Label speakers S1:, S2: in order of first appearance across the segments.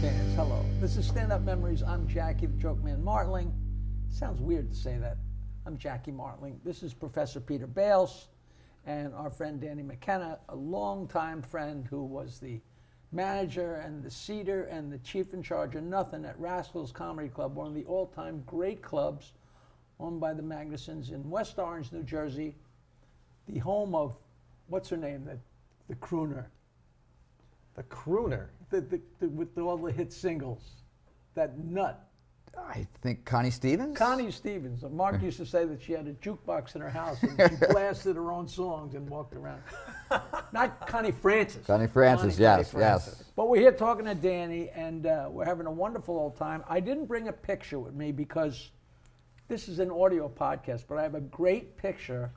S1: fans, hello. This is Standup Memories. I'm Jackie, the joke man Martling. Sounds weird to say that. I'm Jackie Martling. This is Professor Peter Bales and our friend Danny McKenna, a longtime friend who was the manager and the seater and the chief in charge of nothing at Rascals Comedy Club, one of the all-time great clubs owned by the Magnusons in West Orange, New Jersey, the home of, what's her name, the crooner.
S2: The crooner?
S1: With all the hit singles. That nut.
S3: I think Connie Stevens?
S1: Connie Stevens. Mark used to say that she had a jukebox in her house and she blasted her own songs and walked around. Not Connie Francis.
S3: Connie Francis, yes.
S1: But we're here talking to Danny and we're having a wonderful old time. I didn't bring a picture with me because this is an audio podcast, but I have a great picture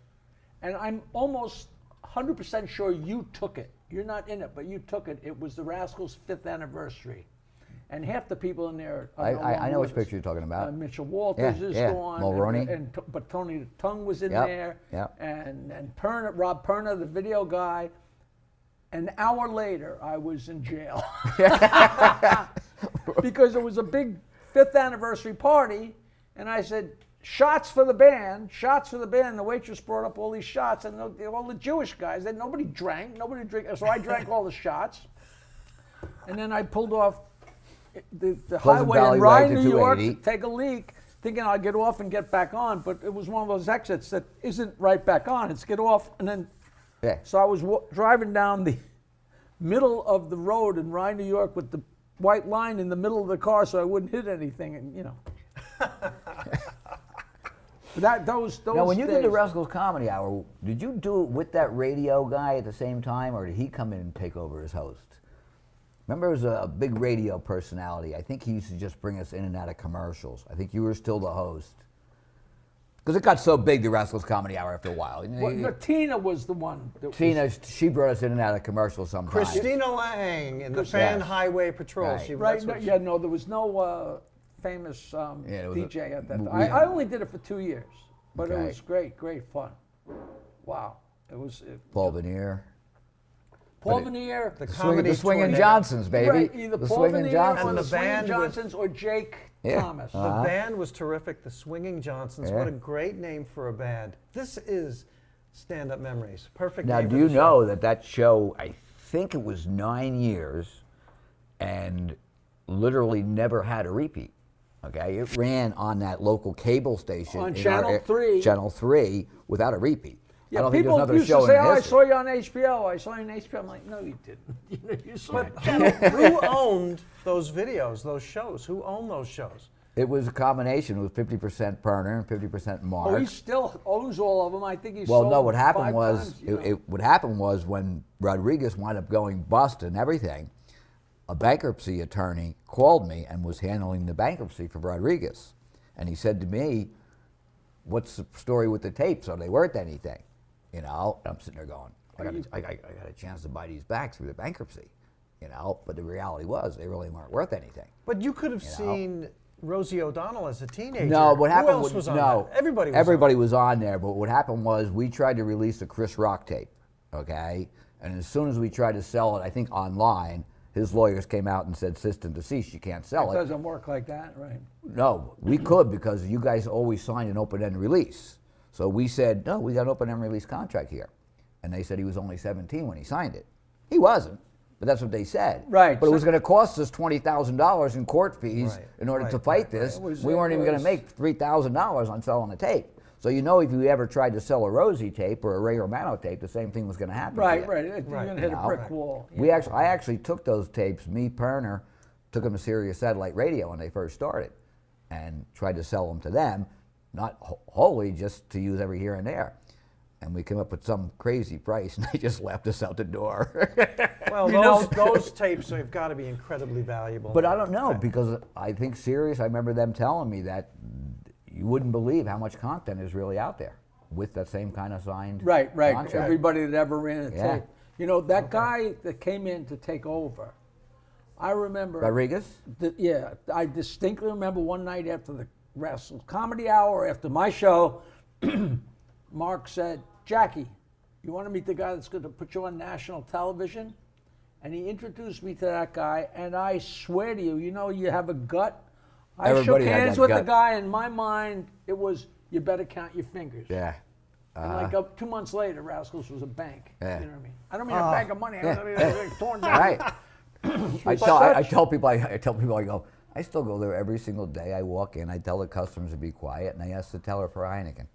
S1: and I'm almost 100% sure you took it. You're not in it, but you took it. It was the Rascals' 5th anniversary. And half the people in there are
S3: I know which picture you're talking about.
S1: Mitchell Walters is gone.
S3: Mulroney.
S1: But Tony the Tongue was in there.
S3: Yep.
S1: And Rob Perna, the video guy. An hour later, I was in jail. Because it was a big 5th anniversary party. And I said, shots for the band. The waitress brought up all these shots. And all the Jewish guys, nobody drank. So I drank all the shots. And then I pulled off the highway in Rye, New York, to take a leak, thinking I'd get off and get back on, but it was one of those exits that isn't right back on. It's get off and then.
S3: Yeah.
S1: So I was driving down the middle of the road in Rye, New York, with the white line in the middle of the car, so I wouldn't hit anything, and those.
S3: Now, when you
S1: days,
S3: did the Rascals Comedy Hour, did you do it with that radio guy at the same time, or did he come in and take over as host? Remember, it was a big radio personality. I think he used to just bring us in and out of commercials. I think you were still the host. Because it got so big, the Rascals Comedy Hour, after a while.
S1: Tina was the one.
S3: She brought us in and out of commercials sometimes.
S2: Christina Lang in the Fan Highway Patrol.
S3: Right.
S1: There was no famous DJ at that time. I only did it for 2 years, but it was great fun. Wow.
S3: Paul Veneer.
S1: The
S3: Swinging Johnsons, baby.
S1: Right, either
S3: the
S1: Paul
S3: Swinging
S1: Veneer
S3: Johnsons.
S1: or the Swinging Johnsons or Jake Thomas.
S2: The band was terrific, the Swinging Johnsons. What a great name for a band. This is Stand-Up Memories. Perfect name.
S3: Now, do you know that show, I think it was 9 years, and literally never had a repeat. Okay, it ran on that local cable station.
S1: On Channel 3.
S3: Channel 3, without a repeat.
S1: Yeah,
S3: I don't think there's another
S1: used
S3: show
S1: to say,
S3: in
S1: I
S3: history.
S1: saw you on HBO. I saw you on HBO. I'm like, no, you didn't. You saw it.
S2: Who owned those videos, those shows? Who owned those shows?
S3: It was a combination. It was 50% Perner and 50% Mark.
S1: Oh, he still owns all of them. I think he's
S3: Well,
S1: sold
S3: no, what happened
S1: 5
S3: was,
S1: times,
S3: what happened was when Rodriguez wound up going bust and everything, a bankruptcy attorney called me and was handling the bankruptcy for Rodriguez. And he said to me, what's the story with the tapes? Are they worth anything? And I'm sitting there going, I got a chance to buy these back through the bankruptcy, but the reality was they really weren't worth anything.
S2: But you could have seen Rosie O'Donnell as a teenager.
S3: No, what happened
S2: Who else was on that?
S3: Everybody was on there, but what happened was we tried to release a Chris Rock tape, okay? And as soon as we tried to sell it, I think online, his lawyers came out and said, cease and desist, you can't sell it.
S1: It doesn't work like that, right?
S3: No, we could because you guys always signed an open-end release. So we said, no, we got an open-end release contract here. And they said he was only 17 when he signed it. He wasn't, but that's what they said.
S1: Right.
S3: But it was going to cost us $20,000 in court fees in order to fight this. We weren't even going to make $3,000 on selling a tape. So if you ever tried to sell a Rosie tape or a Ray Romano tape, the same thing was going to happen.
S1: Right. You're going to hit a brick wall.
S3: I actually took those tapes, Perner, took them to Sirius Satellite Radio when they first started and tried to sell them to them. Not wholly, just to use every here and there. And we came up with some crazy price, and they just left us out the door.
S2: Well, those tapes have got to be incredibly valuable.
S3: But I don't know, because I think Sirius, I remember them telling me that you wouldn't believe how much content is really out there with that same kind of signed contract.
S1: Everybody that ever ran a tape. That guy that came in to take over, I remember.
S3: Rodriguez?
S1: I distinctly remember one night after the Rascals Comedy Hour, after my show, Mark said, Jackie, you want to meet the guy that's going to put you on national television? and he introduced me to that guy, and I swear to you, you know, you have a gut. I
S3: Everybody
S1: shook
S3: had
S1: hands
S3: that
S1: with
S3: gut.
S1: the guy. In my mind, it was, you better count your fingers.
S3: Yeah.
S1: And like 2 months later, Rascals was a bank.
S3: Yeah.
S1: You know what I mean? I don't mean a bank of money.
S3: Yeah.
S1: I mean it's torn down.
S3: Right. I tell people, I go, I still go there every single day. I walk in, I tell the customers to be quiet, and I ask the teller for a Heineken.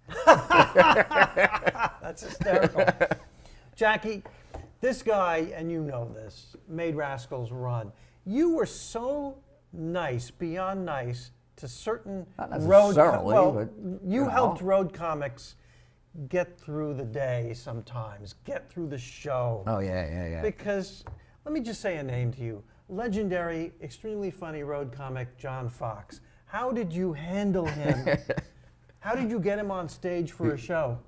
S2: That's hysterical. Jackie, this guy, and you know this, made Rascals run. You were so nice, beyond nice, to certain
S3: Not
S2: road.
S3: necessarily,
S2: Well,
S3: but,
S2: you
S3: you
S2: helped
S3: know.
S2: road comics get through the day sometimes, get through the show.
S3: Oh, yeah.
S2: Because, let me just say a name to you. Legendary, extremely funny road comic John Fox. How did you handle him? How did you get him on stage for a show?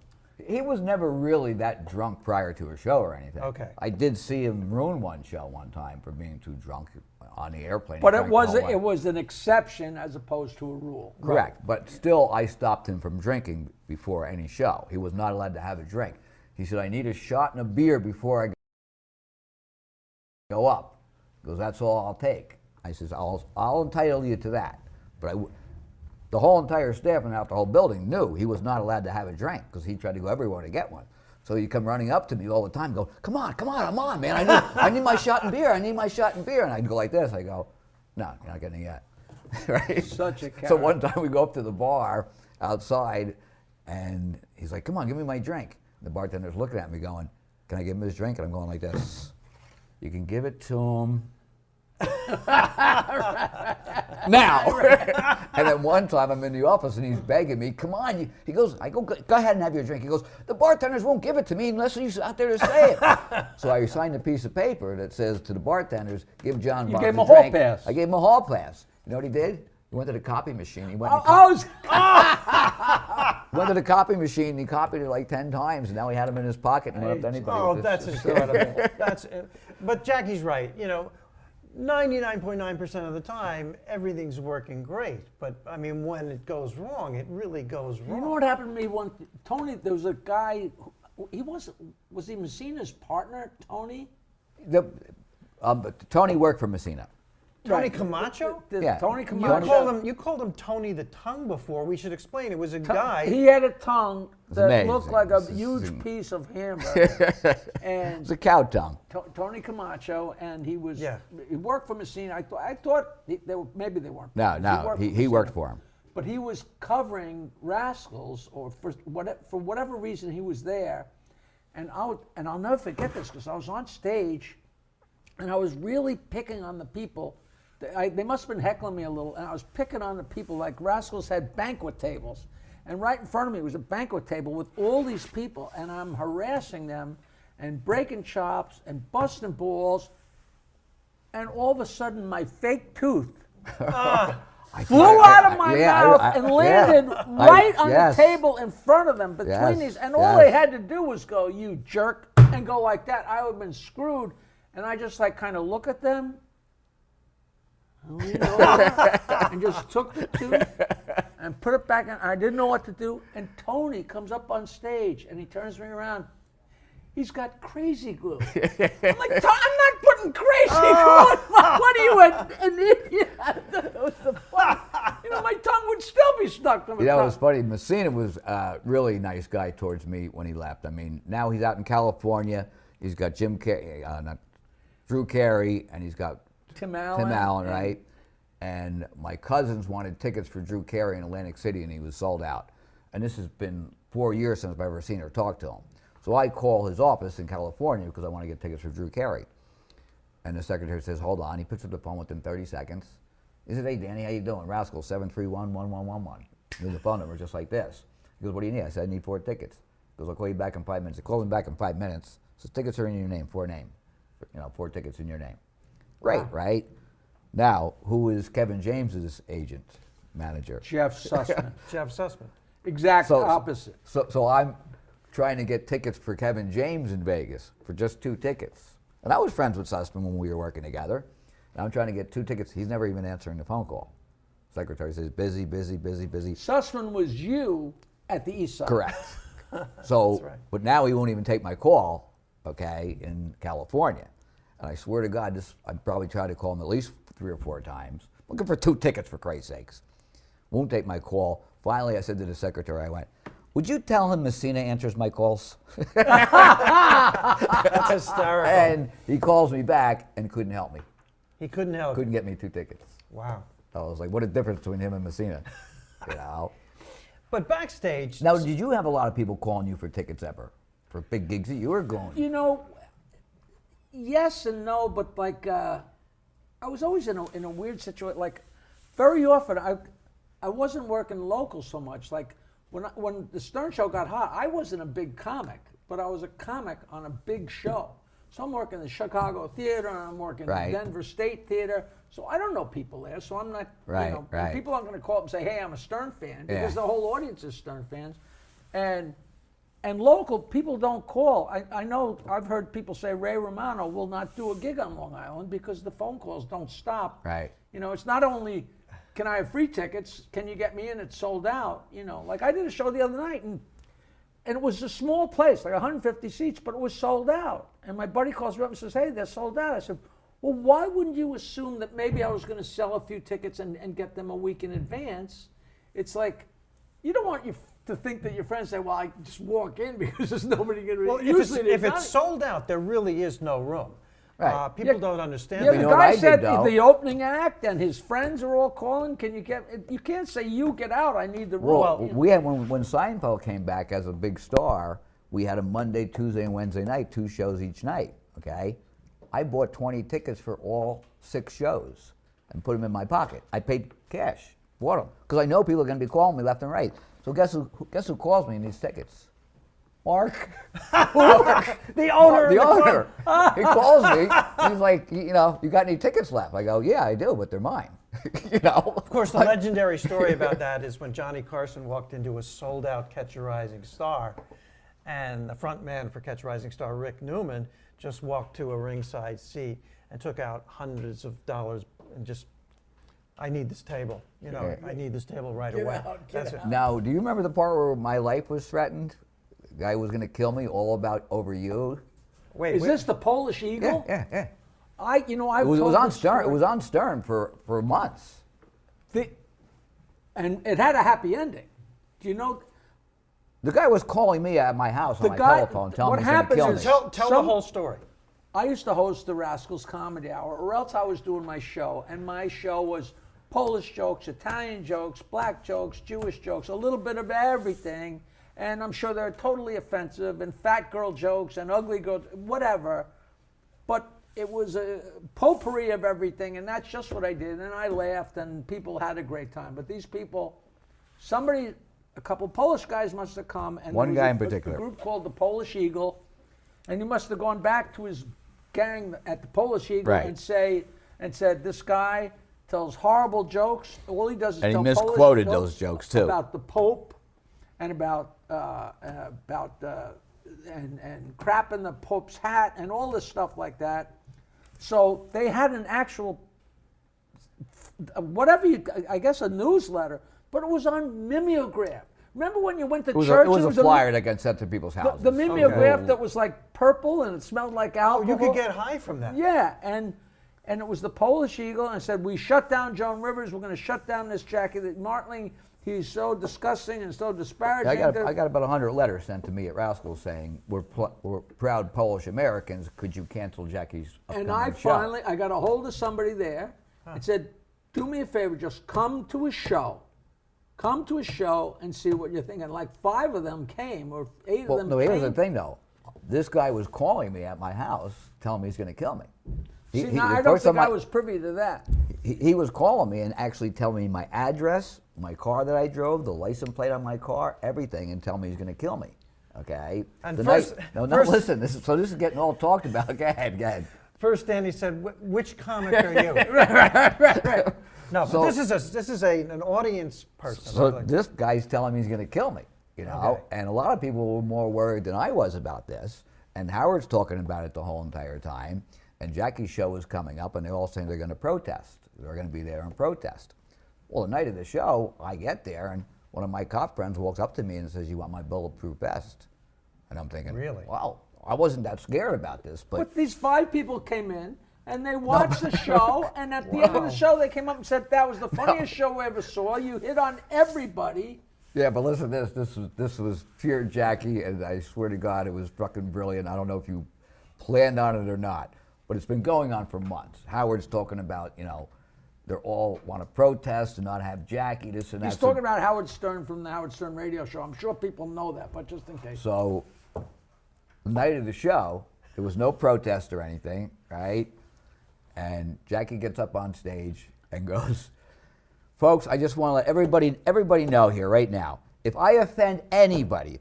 S3: He was never really that drunk prior to a show or anything.
S2: Okay.
S3: I did see him ruin one show one time for being too drunk on the airplane.
S1: But
S3: He
S1: it
S3: drank the whole way.
S1: was an exception as opposed to a rule.
S3: Correct. But still, I stopped him from drinking before any show. He was not allowed to have a drink. He said, I need a shot and a beer before I go up. He goes, that's all I'll take. I says, I'll entitle you to that. But the whole entire staff and out the whole building knew he was not allowed to have a drink because he tried to go everywhere to get one. So he'd come running up to me all the time, go, come on, I'm on, man. I need my shot and beer. I need my shot and beer. And I'd go like this. I go, no, you're not getting it yet. Right?
S1: Such a
S3: So one time we go up to the bar outside, and he's like, come on, give me my drink. The bartender's looking at me going, can I give him his drink? And I'm going like this. You can give it to him now. And then one time I'm in the office and he's begging me, come on. He goes, I go ahead and have your drink. He goes, the bartenders won't give it to me unless he's out there to say it. So I signed a piece of paper that says to the bartenders, give John
S1: You
S3: Bob
S1: gave him
S3: the
S1: a hall
S3: drink.
S1: pass.
S3: I gave him a hall pass. You know what he did? He went to the copy machine. He went, went to the copy machine and he copied it like 10 times, and now he had them in his pocket and went up to anybody.
S2: Oh,
S3: with
S2: that's
S3: this.
S2: incredible. But Jackie's right. You know, 99.9% of the time, everything's working great. But I mean, when it goes wrong, it really goes wrong.
S1: You know what happened to me one? Tony, there was a guy. He was he Messina's partner? Tony.
S3: Tony worked for Messina.
S2: Tony
S1: Right.
S2: Camacho?
S3: Yeah.
S1: Tony
S2: You
S1: Camacho.
S2: called him Tony the Tongue before. We should explain. It was a guy.
S1: He had a tongue that
S3: amazing.
S1: looked like a
S3: This is
S1: huge
S3: amazing.
S1: piece of hamburger. And
S3: It's a cow tongue.
S1: Tony Camacho, and he was.
S2: Yeah.
S1: He worked for Messina. I thought maybe they weren't.
S3: No, he worked
S1: Messina.
S3: for him.
S1: But he was covering Rascals, or for whatever reason he was there, and I'll never forget this because I was on stage, and I was really picking on the people. They must have been heckling me a little, and I was picking on the people. Like Rascals had banquet tables, and right in front of me was a banquet table with all these people, and I'm harassing them, and breaking chops, and busting balls, and all of a sudden my fake tooth flew out of my mouth and landed right on the table in front of them between these. And all they had to do was go, you jerk, and go like that. I would have been screwed. And I just like kind of look at them and just took the tooth and put it back in. I didn't know what to do. And Tony comes up on stage and he turns me around. He's got crazy glue. I'm like, I'm not putting crazy glue. What are you, an idiot? That was the fun. You know, my tongue would still be stuck to my
S3: You know, it
S1: tongue.
S3: was funny. Messina was a really nice guy towards me when he left. I mean, now he's out in California. He's got Drew Carey, and he's got
S1: Tim Allen.
S3: right? And my cousins wanted tickets for Drew Carey in Atlantic City, and he was sold out. And this has been 4 years since I've ever seen or talked to him. So I call his office in California because I want to get tickets for Drew Carey. And the secretary says, hold on. He picks up the phone within 30 seconds. He says, hey, Danny, how you doing? Rascals, 731-1111. The phone number just like this. He goes, what do you need? I said, I need 4 tickets. He goes, I'll call you back in 5 minutes. He calls him back in 5 minutes. Says, tickets are in your name, 4 name. 4 tickets in your name. Great, right? Now, who is Kevin James's agent, manager?
S1: Jeff Sussman.
S2: Jeff Sussman.
S1: Exact opposite.
S3: So I'm trying to get tickets for Kevin James in Vegas for just 2 tickets. And I was friends with Sussman when we were working together. And I'm trying to get 2 tickets. He's never even answering the phone call. Secretary says, busy.
S1: Sussman was you at the East Side.
S3: Correct. So,
S2: right.
S3: but now he won't even take my call, okay, in California. And I swear to God, I probably tried to call him at least 3 or 4 times, looking for 2 tickets for Christ's sakes. Won't take my call. Finally, I said to the secretary, I went, "Would you tell him Messina answers my calls?"
S2: That's hysterical.
S3: And he calls me back and couldn't help me.
S2: He couldn't help.
S3: Couldn't get me 2 tickets.
S2: Wow.
S3: I was like, what a difference between him and Messina,
S2: But backstage.
S3: Now, did you have a lot of people calling you for tickets ever? For big gigs that you were going?
S1: You know, yes and no, but like I was always in a weird situation. Like very often, I wasn't working local so much. Like when the Stern Show got hot, I wasn't a big comic, but I was a comic on a big show. So I'm working the Chicago Theater, and I'm working the Denver State Theater. So I don't know people there, so I'm not, and people aren't going to call up and say, "Hey, I'm a Stern fan," because the whole audience is Stern fans. And local people don't call. I know I've heard people say Ray Romano will not do a gig on Long Island because the phone calls don't stop.
S3: Right.
S1: You know, it's not only, can I have free tickets? Can you get me in? It's sold out. You know, like I did a show the other night, and it was a small place, like 150 seats, but it was sold out. And my buddy calls me up and says, "Hey, they're sold out." I said, "Well, why wouldn't you assume that maybe I was going to sell a few tickets and get them a week in advance?" It's like, you don't want to think that your friends say, "Well, I just walk in because there's nobody going to."
S2: Well, if it's sold out, there really is no room.
S3: Right.
S2: People don't understand
S1: Yeah,
S2: that.
S1: the
S3: You know what
S1: guy
S3: I
S1: said
S3: did, though?
S1: the opening act and his friends are all calling. Can you get? You can't say you get out. I need the room.
S3: Well, we had when Seinfeld came back as a big star, we had a Monday, Tuesday, and Wednesday night, 2 shows each night. Okay, I bought 20 tickets for all 6 shows and put them in my pocket. I paid cash, bought them because I know people are going to be calling me left and right. So guess who calls me in these tickets? Mark.
S1: the owner.
S3: The owner. He calls me. He's like, you got any tickets left? I go, yeah, I do, but they're mine.
S2: Of course, the legendary story about that is when Johnny Carson walked into a sold-out Catch a Rising Star, and the front man for Catch a Rising Star, Rick Newman, just walked to a ringside seat and took out hundreds of dollars and just, "I need this table. I need this table right away."
S1: Get out.
S3: Now, do you remember the part where my life was threatened? The guy was going to kill me, all about over you.
S2: Wait,
S1: Is this the Polish Eagle?
S3: Yeah.
S1: It
S3: was on Stern. It was on Stern for months.
S1: And it had a happy ending. Do you know?
S3: The guy was calling me at my house on my telephone, telling me he was going to kill me.
S2: Tell the whole story.
S1: I used to host the Rascals Comedy Hour, or else I was doing my show, and my show was Polish jokes, Italian jokes, black jokes, Jewish jokes, a little bit of everything. And I'm sure they're totally offensive, and fat girl jokes and ugly girl, whatever. But it was a potpourri of everything, and that's just what I did. And I laughed, and people had a great time. But these people, a couple Polish guys must have come, and
S3: One
S1: there was
S3: guy in particular.
S1: a group called the Polish Eagle, and he must have gone back to his gang at the Polish Eagle
S3: Right.
S1: and said, "This guy tells horrible jokes. All he does is
S3: And he
S1: tell
S3: misquoted
S1: Polish
S3: those jokes, too.
S1: about the Pope and about crap in the Pope's hat and all this stuff like that." So they had an actual, I guess a newsletter, but it was on mimeograph. Remember when you went to church?
S3: It was a flyer that got sent to people's houses.
S1: The mimeograph that was like purple and it smelled like alcohol.
S2: You could get high from that.
S1: Yeah, and it was the Polish Eagle, and it said, "We shut down Joan Rivers. We're going to shut down this Jackie Martling. He's so disgusting and so disparaging."
S3: I got about 100 letters sent to me at Rascals saying, we're proud Polish Americans. Could you cancel Jackie's upcoming show?
S1: I got a hold of somebody there and said, "Do me a favor, just come to a show. Come to a show and see what you're thinking." Like 5 of them came, or 8 of them
S3: No,
S1: came.
S3: here's the thing, though. This guy was calling me at my house, telling me he's going to kill me.
S1: I don't think I was privy to that.
S3: He was calling me and actually telling me my address, my car that I drove, the license plate on my car, everything, and tell me he's going to kill me. Okay.
S2: And
S3: Listen. This is getting all talked about. Go ahead.
S2: First, Danny said, "Which comic are you?"
S1: Right.
S2: No, but this is an audience person.
S3: So this guy's telling me he's going to kill me.
S2: Okay.
S3: And a lot of people were more worried than I was about this. And Howard's talking about it the whole entire time. And Jackie's show was coming up, and they're all saying they're going to protest. They're going to be there and protest. Well, the night of the show, I get there, and one of my cop friends walks up to me and says, "You want my bulletproof vest?" And I'm thinking,
S2: Really?
S3: Well, I wasn't that scared about this,
S1: But these 5 people came in and they watched the show, and at the end of the show, they came up and said, "That was the funniest show we ever saw. You hit on everybody."
S3: yeah, but listen to this. This was pure Jackie, and I swear to God, it was fucking brilliant. I don't know if you planned on it or not, but it's been going on for months. Howard's talking about, they all want to protest and not have Jackie, this and that.
S1: He's talking about Howard Stern from the Howard Stern radio show. I'm sure people know that, but just in case.
S3: So, the night of the show, there was no protest or anything, right? And Jackie gets up on stage and goes, "Folks, I just want to let everybody know here right now, if I offend anybody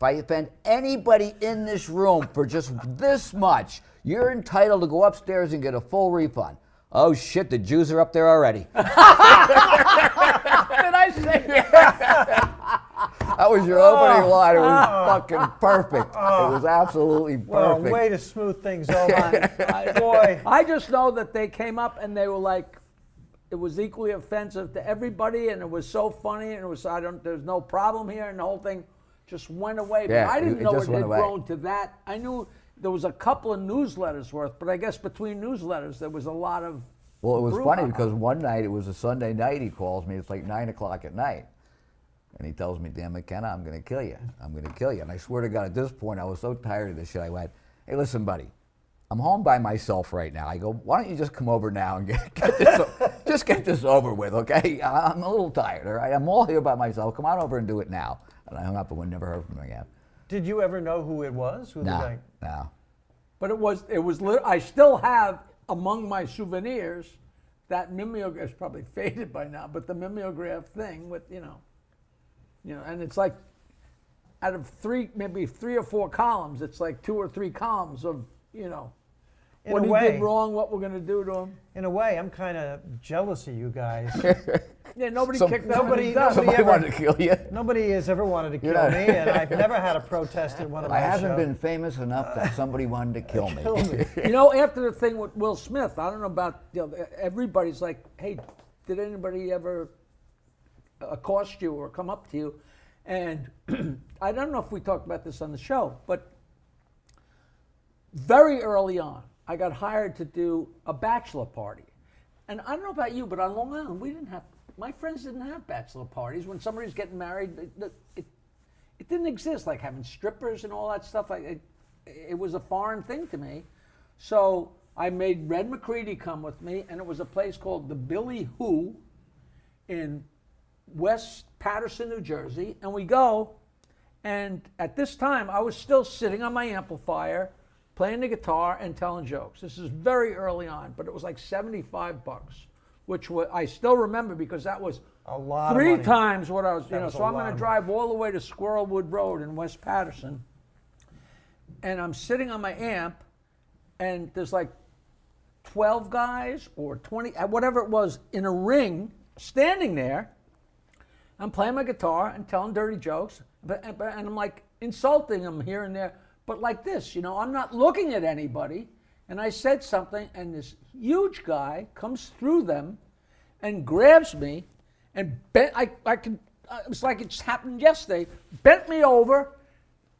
S3: in this room for just this much, you're entitled to go upstairs and get a full refund." Oh shit, the Jews are up there already.
S1: Did I say that?
S3: That was your opening line. It was fucking perfect. It was absolutely perfect.
S2: Well, way to smooth things over. Boy.
S1: I just know that they came up and they were like, it was equally offensive to everybody, and it was so funny, and it was, there's no problem here, and the whole thing just went away.
S3: Yeah,
S1: but I didn't know
S3: just
S1: it had
S3: went away.
S1: grown to that. I knew there was a couple of newsletters worth, but I guess between newsletters there was a lot of.
S3: Well, it was
S1: brouhaha.
S3: funny because one night, it was a Sunday night, he calls me, it's like 9 o'clock at night. And he tells me, "Dan McKenna, I'm going to kill you. I'm going to kill you." And I swear to God, at this point, I was so tired of this shit, I went, "Hey, listen, buddy, I'm home by myself right now." I go, "Why don't you just come over now and get this over with, okay? I'm a little tired, all right? I'm all here by myself. Come on over and do it now." And I hung up and we never heard from him again.
S2: Did you ever know who it was? Who the guy?
S3: No.
S1: But it was I still have among my souvenirs that mimeograph. It's probably faded by now, but the mimeograph thing with and it's like out of maybe 3 or 4 columns, it's like 2 or 3 columns of what he did wrong, what we're going to do to him.
S2: In a way, I'm kind of jealous of you guys.
S1: Yeah, nobody kicked them.
S2: Somebody
S3: wanted to kill you.
S2: Nobody has ever wanted to kill me, and I've never had a protest at one of my shows.
S3: I haven't been famous enough that somebody wanted to kill me.
S1: After the thing with Will Smith, I don't know about, everybody's like, "Hey, did anybody ever accost you or come up to you?" And I don't know if we talked about this on the show, but very early on, I got hired to do a bachelor party. And I don't know about you, but on Long Island, my friends didn't have bachelor parties. When somebody's getting married, it didn't exist, like having strippers and all that stuff. It was a foreign thing to me. So I made Red McCready come with me, and it was a place called the Billy Who in West Paterson, New Jersey. And we go, and at this time, I was still sitting on my amplifier, playing the guitar and telling jokes. This is very early on, but it was like $75, which I still remember because that was
S2: a lot
S1: 3
S2: of money.
S1: times what I was,
S2: That was
S1: so
S2: a
S1: I'm
S2: lot
S1: going to
S2: of
S1: drive all the way to Squirrelwood Road in West Paterson, and I'm sitting on my amp, and there's like 12 guys or 20, whatever it was, in a ring, standing there. I'm playing my guitar and telling dirty jokes, and I'm like insulting them here and there, but like this, I'm not looking at anybody. And I said something, and this huge guy comes through them and grabs me and bent. It was like it just happened yesterday. Bent me over,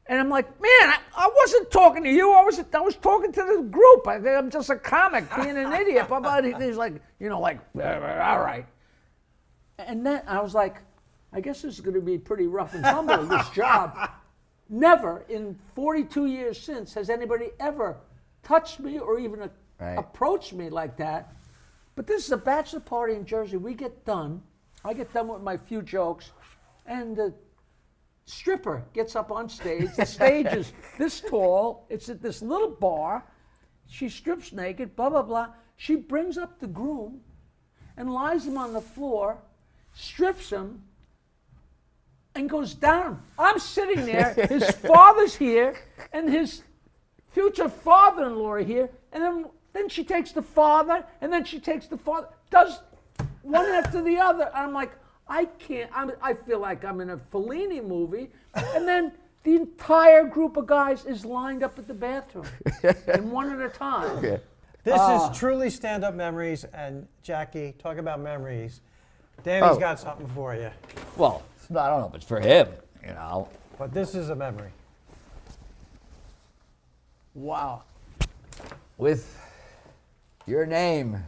S1: and I'm like, "Man, I wasn't talking to you. I was talking to the group. I'm just a comic being an idiot." But he's like, all right. And then I was like, I guess this is going to be pretty rough and tumble, this job. Never in 42 years since has anybody ever touched me or even approached me like that. But this is a bachelor party in Jersey. I get done with my few jokes, and the stripper gets up on stage. The stage is this tall. It's at this little bar. She strips naked, blah, blah, blah. She brings up the groom and lies him on the floor, strips him, and goes down. I'm sitting there. His father's here, and his future father-in-law are here, and then she takes the father, and then she takes the father, does one after the other. And I'm like, I can't. I feel like I'm in a Fellini movie, and then the entire group of guys is lined up at the bathroom, and one at a time.
S3: Okay.
S2: This is truly stand-up memories, and Jackie, talk about memories. Danny's got something for you.
S3: Well, I don't know if it's for him,
S2: But this is a memory.
S1: Wow.
S3: with your name,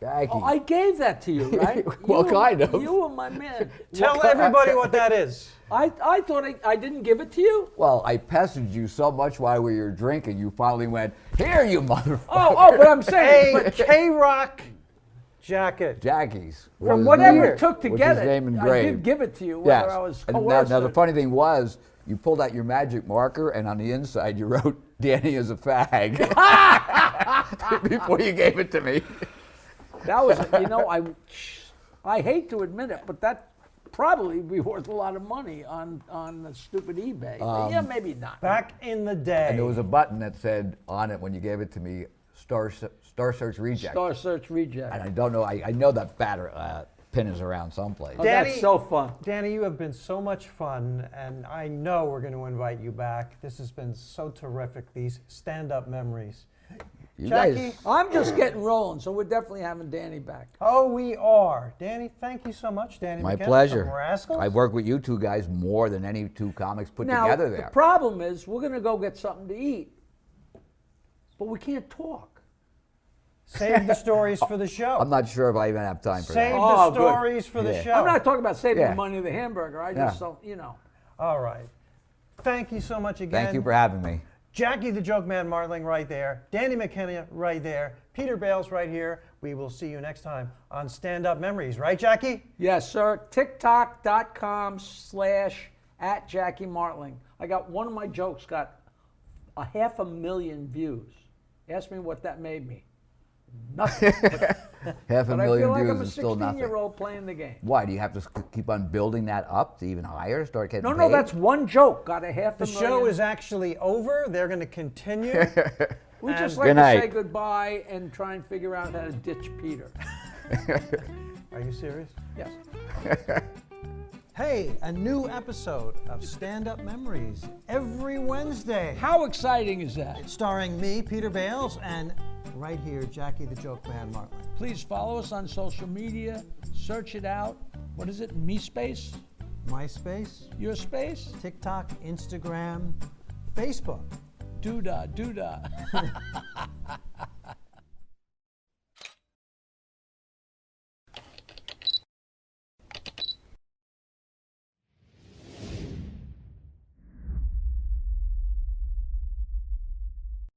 S3: Jackie.
S1: Oh, I gave that to you, right?
S3: Well, kind of.
S1: You were my man.
S2: Tell everybody what that is.
S1: I thought I didn't give it to you.
S3: Well, I pestered you so much while we were drinking, you finally went, "Here, you motherfucker."
S1: Oh, but I'm saying,
S2: A K-Rock jacket.
S3: Jackie's.
S1: from
S3: was
S1: whatever
S3: his-
S1: it took to
S3: was
S1: get
S3: his
S1: it,
S3: name
S1: I
S3: engraved.
S1: did give it to you,
S3: Yes.
S1: whether I was
S3: And
S1: coerced.
S3: now the funny thing was, you pulled out your magic marker, and on the inside you wrote, "Danny is a fag," before you gave it to me.
S1: That was, I hate to admit it, but that probably be worth a lot of money on the stupid eBay. Yeah, maybe not.
S2: Back in the day.
S3: And there was a button that said on it when you gave it to me, Star Search Reject.
S1: Star Search Reject.
S3: And I don't know, I know that pin is around someplace.
S1: Oh,
S2: Danny-
S1: that's so fun.
S2: Danny, you have been so much fun, and I know we're going to invite you back. This has been so terrific, these stand-up memories.
S3: You
S2: Jackie?
S3: guys,
S1: I'm just getting rolling, so we're definitely having Danny back.
S2: Oh, we are. Danny, thank you so much, Danny.
S3: my
S2: McKenna
S3: pleasure.
S2: from Rascals.
S3: I've worked with you two guys more than any two comics put
S1: Now,
S3: together
S1: the
S3: there.
S1: problem is we're going to go get something to eat, but we can't talk.
S2: Save the stories for the show.
S3: I'm not sure if I even have time for
S2: Save
S3: that.
S1: Oh,
S2: the
S1: good.
S2: stories for the
S3: Yeah.
S2: show.
S1: I'm not talking about saving
S3: Yeah.
S1: the money of the hamburger. I just don't,
S2: All right. Thank you so much again.
S3: Thank you for having me.
S2: Jackie the Joke Man Martling right there. Danny McKenna right there. Peter Bales right here. We will see you next time on Stand Up Memories. Right, Jackie?
S1: Yes, sir. TikTok.com/@Jackie Martling. I got one of my jokes got 500,000 views. Ask me what that made me. Nothing.
S3: Half a
S1: But I
S3: million
S1: feel like
S3: views
S1: I'm a
S3: is still nothing.
S1: 16-year-old playing the game.
S3: Why, do you have to keep on building that up to even higher, start getting
S1: No,
S3: paid?
S1: that's one joke. Got a 500,000.
S2: The show is actually over. They're going to continue.
S1: We just
S2: and-
S1: like
S3: Good
S1: to say
S3: night.
S1: goodbye and try and figure out how to ditch Peter.
S2: Are you serious?
S1: Yes.
S2: Hey, a new episode of Stand Up Memories every Wednesday.
S1: How exciting is that?
S2: Starring me, Peter Bales, and right here, Jackie the Joke Man Martling.
S1: Please follow us on social media. Search it out. What is it? Me space?
S2: MySpace,
S1: Your space?
S2: TikTok, Instagram, Facebook.
S1: Doodah, doodah.